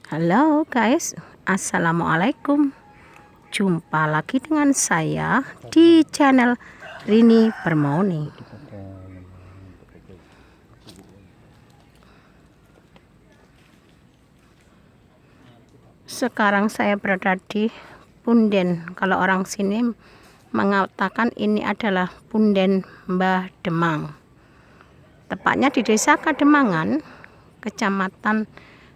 Halo guys, assalamualaikum. Jumpa lagi dengan saya di channel Rini Permoni. Sekarang saya berada di Punden. Kalau orang sini mengatakan ini adalah Punden Mbah Demang. Tepatnya di Desa Kademangan, Kecamatan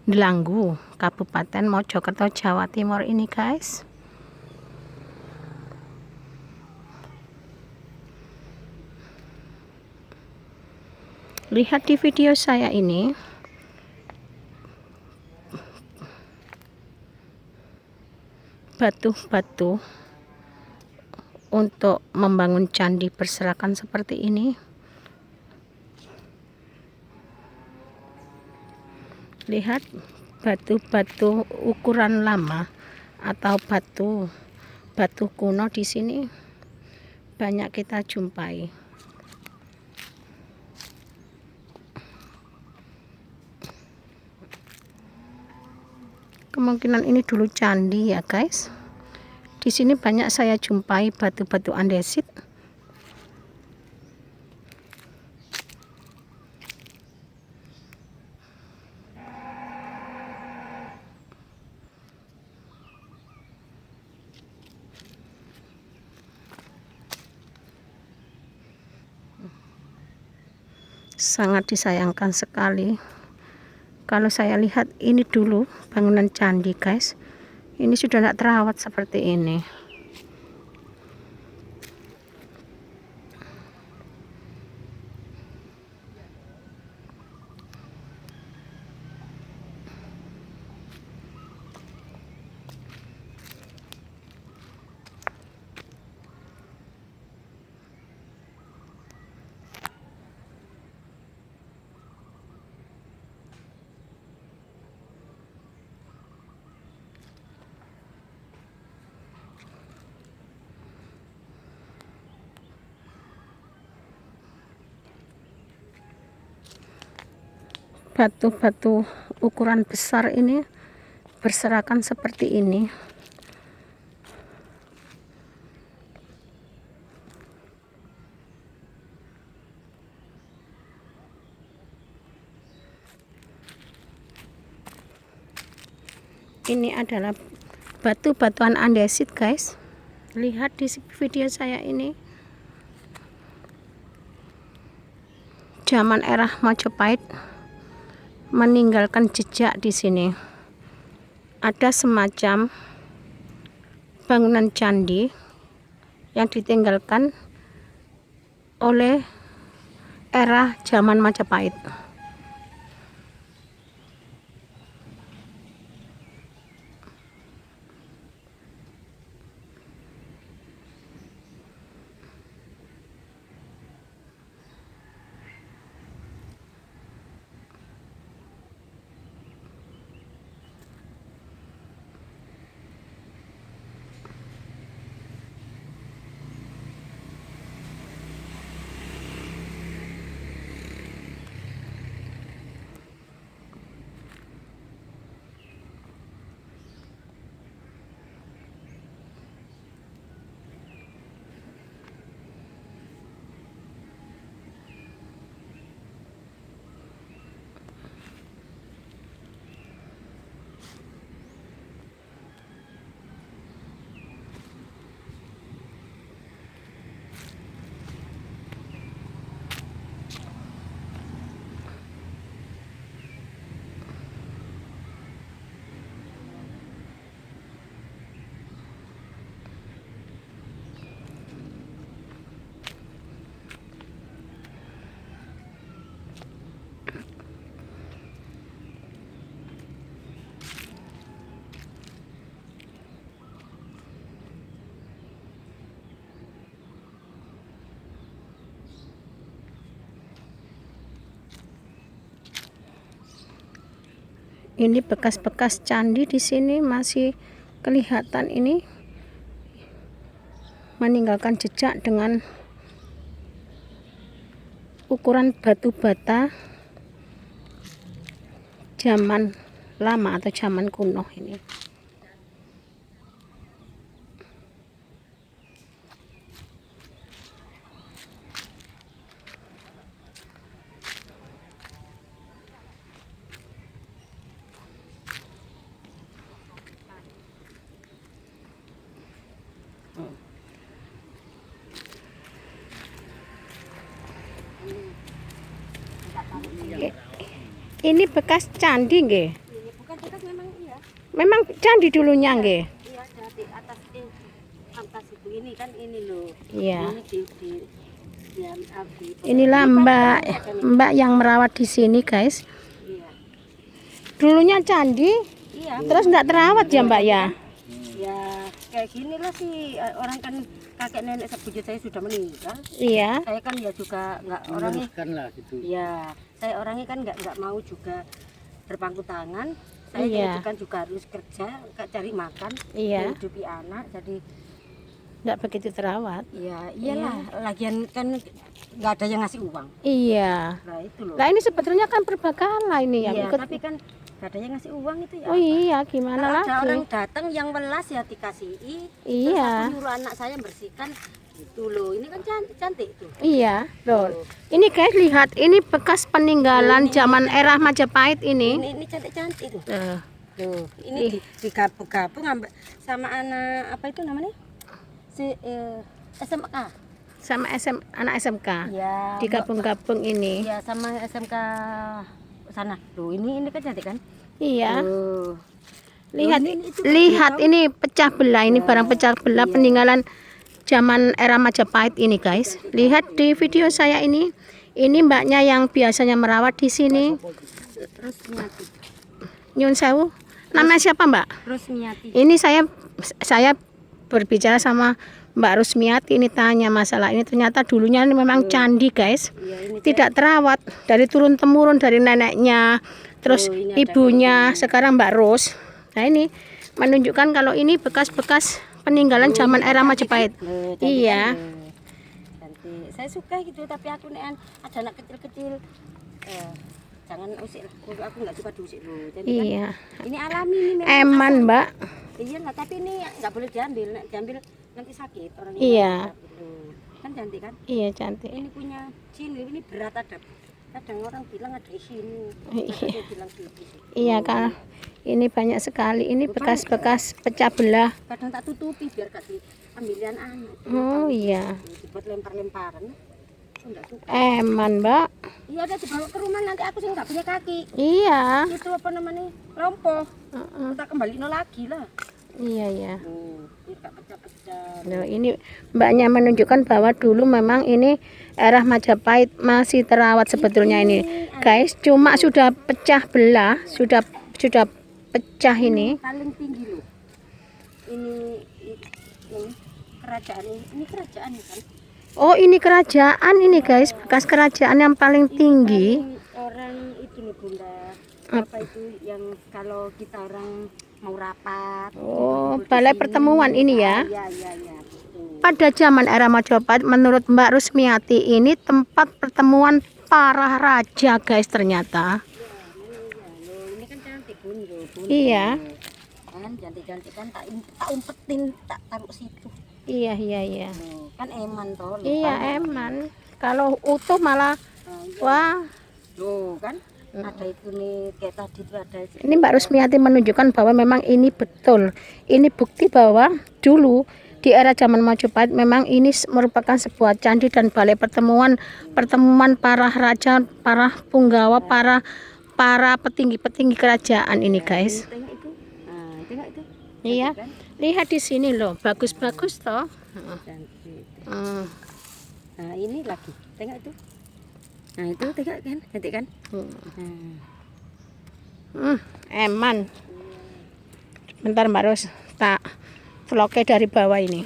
Delanggu, Kabupaten Mojokerto, Jawa Timur ini guys. Lihat di video saya ini, batu-batu untuk membangun candi berserakan seperti ini. Lihat batu-batu ukuran lama atau batu kuno di sini banyak kita jumpai. Kemungkinan ini dulu candi ya guys. Di sini banyak saya jumpai batu-batu andesit. Sangat disayangkan sekali kalau saya lihat ini dulu bangunan candi guys. Ini sudah tidak terawat seperti ini. Batu-batu ukuran besar ini berserakan seperti ini. Ini adalah batu-batuan andesit guys. Lihat di video saya ini. Zaman era Majapahit meninggalkan jejak di sini. Ada semacam bangunan candi yang ditinggalkan oleh era zaman Majapahit. Ini bekas-bekas candi di sini masih kelihatan ini meninggalkan jejak dengan ukuran batu bata zaman lama atau zaman kuno ini. Ini bekas candi nggih. Bukan bekas, memang iya. Memang candi dulunya nggih. Iya, di atas itu ini kan ini loh. Iya. Ini Inilah Mbak yang merawat di sini, guys. Iya. Dulunya candi, Iya. terus enggak terawat ya, Mbak ya? Ya, kayak gini lah sih orang kan kakek nenek sebujut saya sudah meninggal. Iya. Saya kan ya juga nggak orangnya. Lah gitu. Ya, saya orangnya kan nggak mau juga berpangku tangan. Saya Iya. kan juga harus kerja, cari makan, Iya. menghidupi anak. Jadi Enggak begitu terawat. ya iyalah, lagian kan nggak ada yang ngasih uang. Iya. Nah itu loh. Nah, ini sebetulnya kan berbakala ini yang Iya, ikut. tapi kan nggak ada yang ngasih uang itu ya. Oh apa? iya, gimana Kalau ada orang lagi? datang yang welas ya dikasihi. Terus Iya. aku nyuruh anak saya bersihkan gitu loh. Ini kan cantik tuh. Iya, loh. Ini guys, lihat, ini bekas peninggalan zaman era Majapahit ini. Ini cantik-cantik tuh. Tuh. Tuh, ini digabung-gabung sama anak apa itu namanya? SMK. Sama anak SMK. Ya. Digabung-gabung ini. Ya sama SMK sana. Tuh, ini kan cantik kan? Iya. Tuh. Lihat, Ini itu lihat ini pecah belah, ini barang pecah belah Iya. peninggalan zaman era Majapahit ini, guys. Lihat di video saya ini. Ini mbaknya yang biasanya merawat di sini. Rusmiati. Nyun sewu. Namanya siapa, Mbak? Rusmiati. Ini saya berbicara sama Mbak Rusmiati, ini tanya masalah ini, ternyata dulunya ini memang candi, guys. Iya, ini Tidak terawat dari turun temurun dari neneknya, terus Oh, ini ada ibunya, sekarang Mbak Ros. Nah, ini menunjukkan kalau ini bekas-bekas peninggalan zaman era Majapahit. Loh, cantik Iya. kan? Loh, cantik. Saya suka gitu, tapi aku nih ada anak kecil-kecil. Jangan usik lah. Aku nggak suka diusik loh. Jadi Iya. kan, ini alami nih memang. Eman, Mbak. Iya nggak, tapi ini nggak boleh diambil. Nek diambil nanti sakit orang yang Iya. sakit, loh. Kan cantik kan? Iya, cantik. Ini punya sini, ini berat ada. Kadang orang bilang ada di sini. Iya. Ada yang bilang gitu. Iya, kan. Ini banyak sekali. Ini bekas-bekas pecah belah. Kadang tak tutupi biar gak diambilian anak. Oh, iya. Dibuat lempar-lemparan. Aku nggak suka. Eman, Mbak. Iya, ada dibawa ke rumah, nanti aku sih nggak punya kaki. Iya. Itu apa namanya? Lompoh. Heeh. Kita kembali lagi lah. Iya, iya. Biar gak pecah-pecah. Nah, ini mbaknya menunjukkan bahwa dulu memang ini era Majapahit masih terawat sebetulnya ini. Guys, cuma sudah pecah belah, sudah pecah ini. Paling tinggi loh. Ini kerajaan ini kerajaan kan. Oh, ini kerajaan ini, guys. Bekas kerajaan yang paling tinggi. Orang itu nih Bunda. Apa itu yang kalau kita orang mau rapat. Oh, balai pertemuan ini ya. Iya, iya, iya. Betul. Pada zaman era Majapahit, menurut Mbak Rusmiati, ini tempat pertemuan para raja, guys, ternyata. Loh, ini kan cantik Bun, loh, Bun. Iya. Kan cantik-cantik kan tak umpetin, tak taruh situ. Iya, iya, iya. Loh, kan eman toh. loh, Iya, kan? eman. Kalau utuh malah, Nah, iya. wah. Loh, kan ada itu nih kayak tadi tuh ada. Ini Mbak Rusmiati menunjukkan bahwa memang ini betul. Ini bukti bahwa dulu di era zaman Majapahit memang ini merupakan sebuah candi dan balai pertemuan para raja, para punggawa, para petinggi-petinggi kerajaan ini, guys. Tengok itu. Nah, tengok itu. Iya. Cantik kan? Lihat di sini loh, bagus-bagus toh. Cantik. Hmm. Nah, ini lagi. Tengok itu. Nah, itu tengok kan, cantik kan? Eman. Bentar Mbak Ros, tak vlognya dari bawah ini.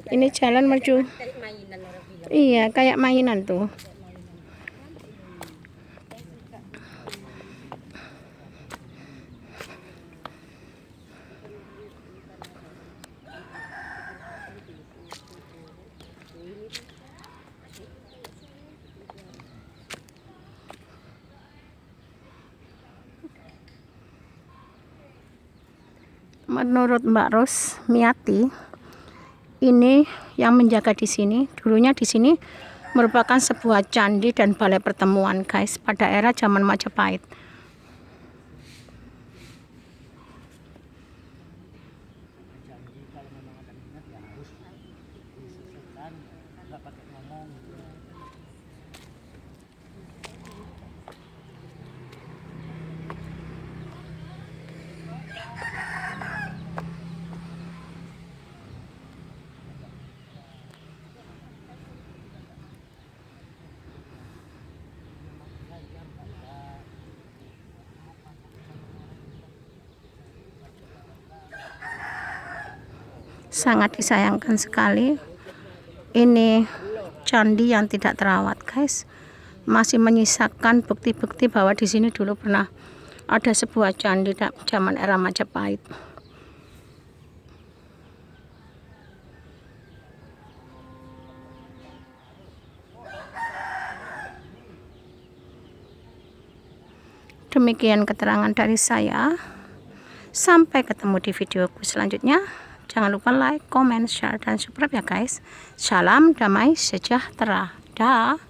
Ini jalan menuju. Kayak mainan orang bilang. Iya, kayak mainan tuh. Menurut Mbak Rosmiati, ini yang menjaga di sini, dulunya di sini merupakan sebuah candi dan balai pertemuan, guys, pada era zaman Majapahit. Sangat disayangkan sekali, ini candi yang tidak terawat, guys. Masih menyisakan bukti-bukti bahwa di sini dulu pernah ada sebuah candi zaman era Majapahit. Demikian keterangan dari saya. Sampai ketemu di videoku selanjutnya. Jangan lupa like, comment, share, dan subscribe ya guys. Salam damai sejahtera. Dah.